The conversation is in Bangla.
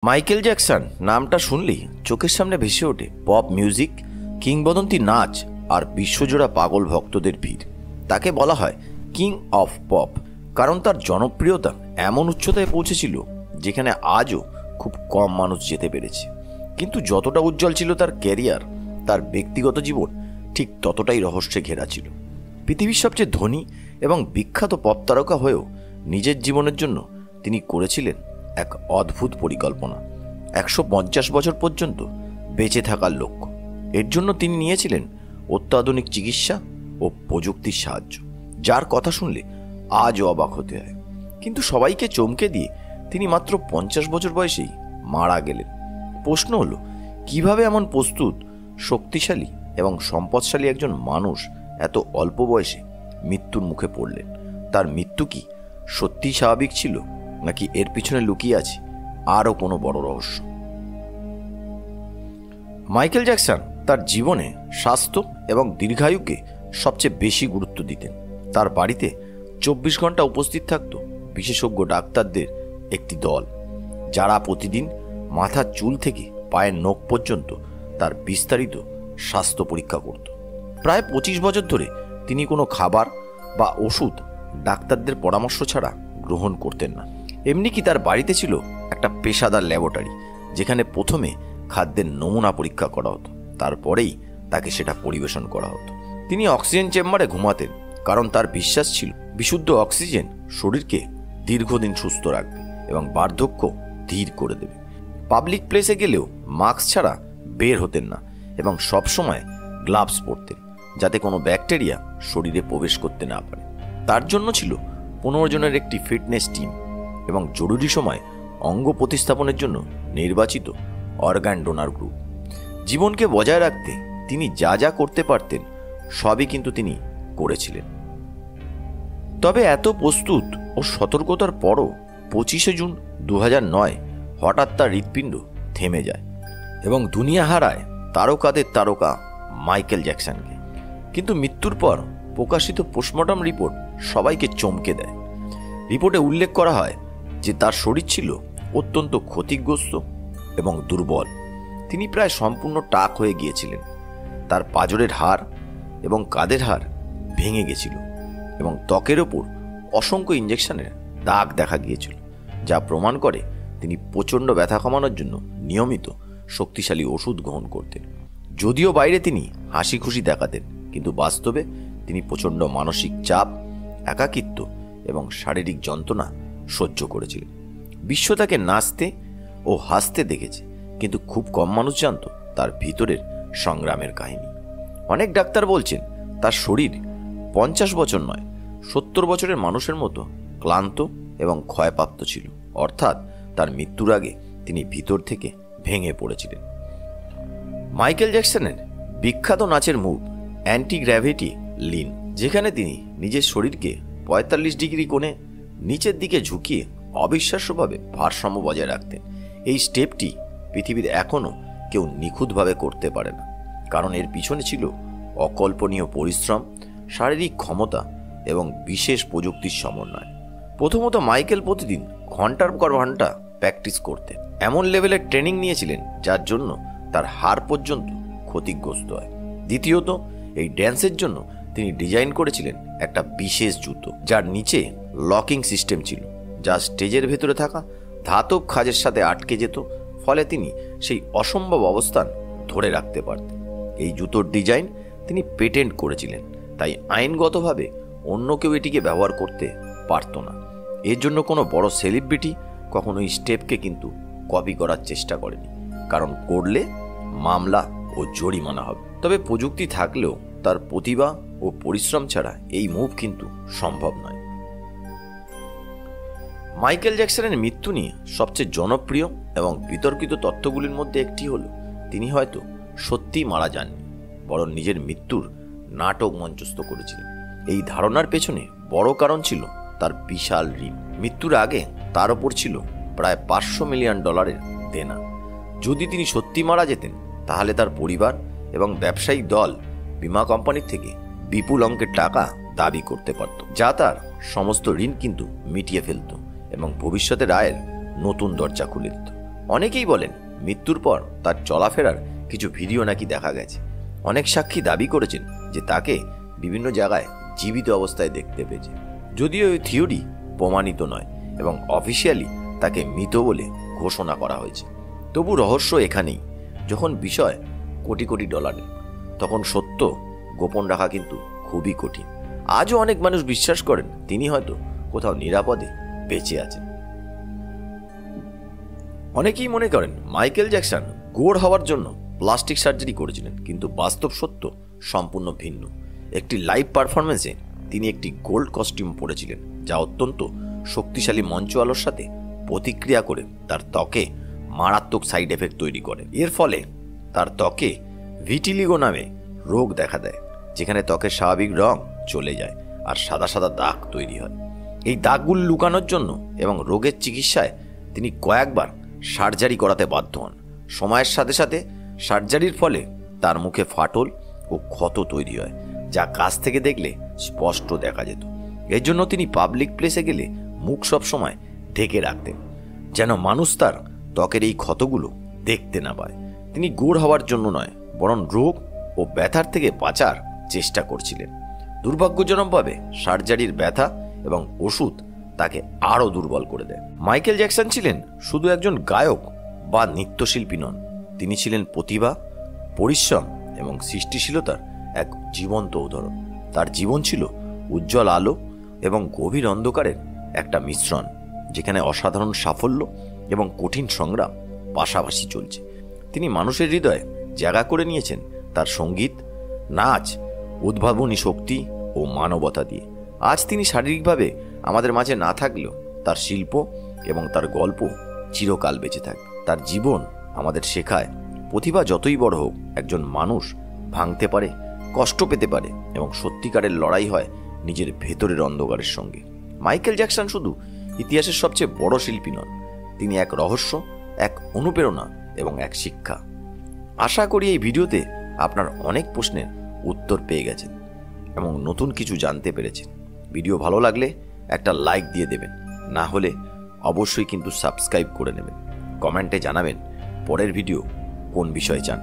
মাইকেল জ্যাকসন নামটা শুনলেই চোখের সামনে ভেসে ওঠে পপ মিউজিক, কিংবদন্তি নাচ আর বিশ্বজোড়া পাগল ভক্তদের ভিড়। তাকে বলা হয় কিং অফ পপ, কারণ তার জনপ্রিয়তা এমন উচ্চতায় পৌঁছেছিল যেখানে আজও খুব কম মানুষ যেতে পেরেছে। কিন্তু যতটা উজ্জ্বল ছিল তার ক্যারিয়ার, তার ব্যক্তিগত জীবন ঠিক ততটাই রহস্যে ঘেরা ছিল। পৃথিবীর সবচেয়ে ধনী এবং বিখ্যাত পপ তারকা হয়েও নিজের জীবনের জন্য তিনি করেছিলেন এক অদ্ভুত পরিকল্পনা। 150 বছর পর্যন্ত বেঁচে থাকার লক্ষ্য। এর জন্য তিনি নিয়েছিলেন অত্যাধুনিক চিকিৎসা ও প্রযুক্তির সাহায্য, যার কথা শুনলে আজও অবাক হতে হয়। কিন্তু সবাইকে চমকে দিয়ে তিনি মাত্র 50 বছর বয়সেই মারা গেলেন। প্রশ্ন হলো, কিভাবে এমন প্রস্তুত, শক্তিশালী এবং সম্পদশালী একজন মানুষ এত অল্প বয়সে মৃত্যুর মুখে পড়লেন? তার মৃত্যু কি সত্যিই স্বাভাবিক ছিল, নাকি এর পিছনে লুকিয়ে আছে আরও কোনো বড় রহস্য? মাইকেল জ্যাকসন তার জীবনে স্বাস্থ্য এবং দীর্ঘায়ুকে সবচেয়ে বেশি গুরুত্ব দিতেন। তার বাড়িতে 24 ঘন্টা উপস্থিত থাকত বিশেষজ্ঞ ডাক্তারদের একটি দল, যারা প্রতিদিন মাথার চুল থেকে পায়ের নখ পর্যন্ত তার বিস্তারিত স্বাস্থ্য পরীক্ষা করত। প্রায় 25 বছর ধরে তিনি কোনো খাবার বা ওষুধ ডাক্তারদের পরামর্শ ছাড়া গ্রহণ করতেন না। এমনিকি তার বাড়িতে ছিল একটা পেশাদার ল্যাবরেটরি, যেখানে প্রথমে খাদ্যের নমুনা পরীক্ষা করা হতো, তারপরেই তাকে সেটা পরিবেশন করা হতো। তিনি অক্সিজেন চেম্বারে ঘুমাতেন, কারণ তার বিশ্বাস ছিল বিশুদ্ধ অক্সিজেন শরীরকে দীর্ঘদিন সুস্থ রাখবে এবং বার্ধক্য ধীর করে দেবে। পাবলিক প্লেসে গেলেও মাস্ক ছাড়া বের হতেন না এবং সবসময় গ্লাভস পরতেন, যাতে কোনো ব্যাকটেরিয়া শরীরে প্রবেশ করতে না পারে। তার জন্য ছিল 15 জনের একটি ফিটনেস টিম এবং জরুরি সময় অঙ্গ প্রতিস্থাপনের জন্য নির্বাচিত অর্গান ডোনার গ্রুপ। জীবনকে বজায় রাখতে তিনি যা যা করতে পারতেন সবই কিন্তু তিনি করেছিলেন। তবে এত প্রস্তুত ও সতর্কতার পরও 25শে জুন 2009 হঠাৎ তার হৃৎপিণ্ড থেমে যায় এবং দুনিয়া হারায় তারকাদের তারকা মাইকেল জ্যাকসনকে। কিন্তু মৃত্যুর পর প্রকাশিত পোস্টমর্টম রিপোর্ট সবাইকে চমকে দেয়। রিপোর্টে উল্লেখ করা হয় যে তার শরীর ছিল অত্যন্ত ক্ষতিগ্রস্ত এবং দুর্বল। তিনি প্রায় সম্পূর্ণ টাক হয়ে গিয়েছিলেন। তার পাঁজরের হাড় এবং কাঁধের হাড় ভেঙে গেছিল এবং ত্বকের ওপর অসংখ্য ইঞ্জেকশনের দাগ দেখা গিয়েছিল, যা প্রমাণ করে তিনি প্রচণ্ড ব্যথা কমানোর জন্য নিয়মিত শক্তিশালী ওষুধ গ্রহণ করতেন। যদিও বাইরে তিনি হাসি খুশি দেখাতেন, কিন্তু বাস্তবে তিনি প্রচণ্ড মানসিক চাপ, একাকিত্ব এবং শারীরিক যন্ত্রণা সহ্য করেছিলেন। বিশ্ব তাকে নাচতে ও হাসতে দেখেছে, কিন্তু খুব কম মানুষ জানত তার ভিতরের সংগ্রামের কাহিনী। অনেক ডাক্তার বলছেন তার শরীর 50 বছর নয়, 70 বছরের মানুষের মতো ক্লান্ত এবং ক্ষয়প্রাপ্ত ছিল। অর্থাৎ তার মৃত্যুর আগে তিনি ভিতর থেকে ভেঙে পড়েছিলেন। মাইকেল জ্যাকসনের বিখ্যাত নাচের মুভ অ্যান্টি গ্র্যাভিটি লিন, যেখানে তিনি নিজের শরীরকে 45 ডিগ্রি কোণে নিচের দিকে ঝুঁকিয়ে অবিশ্বাস্যভাবে ভারসাম্য বজায় রাখতেন। এই স্টেপটি পৃথিবীর এখনও কেউ নিখুঁতভাবে করতে পারে না, কারণ এর পিছনে ছিল অকল্পনীয় পরিশ্রম, শারীরিক ক্ষমতা এবং বিশেষ প্রযুক্তির সমন্বয়। প্রথমত মাইকেল প্রতিদিন ঘন্টার পর ঘন্টা প্র্যাকটিস করতেন। এমন লেভেলের ট্রেনিং নিয়েছিলেন যার জন্য তার হাড় পর্যন্ত ক্ষতিগ্রস্ত হয়। দ্বিতীয়ত, এই ড্যান্সের জন্য তিনি ডিজাইন করেছিলেন একটা বিশেষ জুতো, যার নিচে লকিং সিস্টেম ছিল, যা স্টেজের ভেতরে থাকা ধাতব খাঁজের সাথে আটকে যেত, ফলে তিনি সেই অসম্ভব অবস্থান ধরে রাখতে পারতেন। এই জুতোর ডিজাইন তিনি পেটেন্ট করেছিলেন, তাই আইনগতভাবে অন্য কেউ এটিকে ব্যবহার করতে পারত না। এর জন্য কোনো বড় সেলিব্রিটি কখনো এই স্টেপকে কিন্তু কপি করার চেষ্টা করেনি, কারণ করলে মামলা ও জরিমানা হবে। তবে প্রযুক্তি থাকলেও তার প্রতিভা ও পরিশ্রম ছাড়া এই মুভ কিন্তু সম্ভব নয়। মাইকেল জ্যাকসনের মৃত্যু নিয়ে সবচেয়ে জনপ্রিয় এবং বিতর্কিত তথ্যগুলির মধ্যে একটি হলো তিনি হয়তো সত্যিই মারা যাননি, বরং নিজের মৃত্যুর নাটক মঞ্চস্থ করেছিলেন। এই ধারণার পেছনে বড় কারণ ছিল তার বিশাল ঋণ। মৃত্যুর আগে তার ওপর ছিল প্রায় $500 মিলিয়ন দেনা। যদি তিনি সত্যি মারা যেতেন, তাহলে তার পরিবার এবং ব্যবসায়িক দল বীমা কোম্পানির থেকে বিপুল অঙ্কের টাকা দাবি করতে পারত, যা তার সমস্ত ঋণ কিন্তু মিটিয়ে ফেলত এবং ভবিষ্যতের আয়ের নতুন দরজা খুলে দিত। অনেকেই বলেন মৃত্যুর পর তার চলাফেরার কিছু ভিডিও নাকি দেখা গেছে। অনেক সাক্ষী দাবি করেছেন যে তাকে বিভিন্ন জায়গায় জীবিত অবস্থায় দেখতে পেয়েছে, যদিও এই থিওরি প্রমাণিত নয় এবং অফিসিয়ালি তাকে মৃত বলে ঘোষণা করা হয়েছে। তবু রহস্য এখানেই, যখন বিষয় কোটি কোটি ডলারের, তখন সত্য গোপন রাখা কিন্তু খুবই কঠিন। আজও অনেক মানুষ বিশ্বাস করেন তিনি হয়তো কোথাও নিরাপদে বেঁচে আছেন। অনেকেই মনে করেন মাইকেল জ্যাকসন গোড় হওয়ার জন্য প্লাস্টিক সার্জারি করেছিলেন, কিন্তু বাস্তব সত্য সম্পূর্ণ ভিন্ন। একটি লাইভ পারফরমেন্সে তিনি একটি গোল্ড কস্টিউম পরেছিলেন, যা অত্যন্ত শক্তিশালী মঞ্চ আলোর সাথে প্রতিক্রিয়া করে তার ত্বকে মারাত্মক সাইড এফেক্ট তৈরি করে। এর ফলে তার ত্বকে ভিটিলিগো নামে রোগ দেখা দেয়, যেখানে ত্বকের স্বাভাবিক রং চলে যায় আর সাদা সাদা দাগ তৈরি হয়। এই দাগগুলো লুকানোর জন্য এবং রোগের চিকিৎসায় তিনি কয়েকবার সার্জারি করাতে বাধ্য হন। সময়ের সাথে সাথে সার্জারির ফলে তার মুখে ফাটল ও ক্ষত তৈরি হয়, যা কাছ থেকে দেখলে স্পষ্ট দেখা যেত। এর জন্য তিনি পাবলিক প্লেসে গেলে মুখ সবসময় ঢেকে রাখতেন, যেন মানুষ তার ত্বকের এই ক্ষতগুলো দেখতে না পায়। তিনি গোড় হওয়ার জন্য নয়, বরং রোগ ও ব্যথার থেকে বাঁচার চেষ্টা করছিলেন। দুর্ভাগ্যজনকভাবে সার্জারির ব্যথা এবং ওষুধ তাকে আরও দুর্বল করে দেয়। মাইকেল জ্যাকসন ছিলেন শুধু একজন গায়ক বা নৃত্যশিল্পী নন, তিনি ছিলেন প্রতিভা, পরিশ্রম এবং সৃষ্টিশীলতার এক জীবন্ত উদাহরণ। তার জীবন ছিল উজ্জ্বল আলো এবং গভীর অন্ধকারের একটা মিশ্রণ, যেখানে অসাধারণ সাফল্য এবং কঠিন সংগ্রাম পাশাপাশি চলছে। তিনি মানুষের হৃদয়ে জায়গা করে নিয়েছেন তার সঙ্গীত, নাচ, উদ্ভাবনী শক্তি ও মানবতা দিয়ে। আজ তিনি শারীরিকভাবে আমাদের মাঝে না থাকলেও তার শিল্প এবং তার গল্প চিরকাল বেঁচে থাকবে। তার জীবন আমাদের শেখায় প্রতিভা যতই বড় হোক, একজন মানুষ ভাঙতে পারে, কষ্ট পেতে পারে এবং সত্যিকারের লড়াই হয় নিজের ভেতরের অন্ধকারের সঙ্গে। মাইকেল জ্যাকসন শুধু ইতিহাসের সবচেয়ে বড় শিল্পী নন, তিনি এক রহস্য, এক অনুপ্রেরণা এবং এক শিক্ষা। আশা করি এই ভিডিওতে আপনার অনেক প্রশ্নের উত্তর পেয়ে গেছেন এবং নতুন কিছু জানতে পেরেছেন। ভিডিও ভালো লাগলে একটা লাইক দিয়ে দেবেন, না হলে অবশ্যই কিন্তু সাবস্ক্রাইব করে নেবেন। কমেন্টে জানাবেন পরের ভিডিও কোন বিষয়ে চান।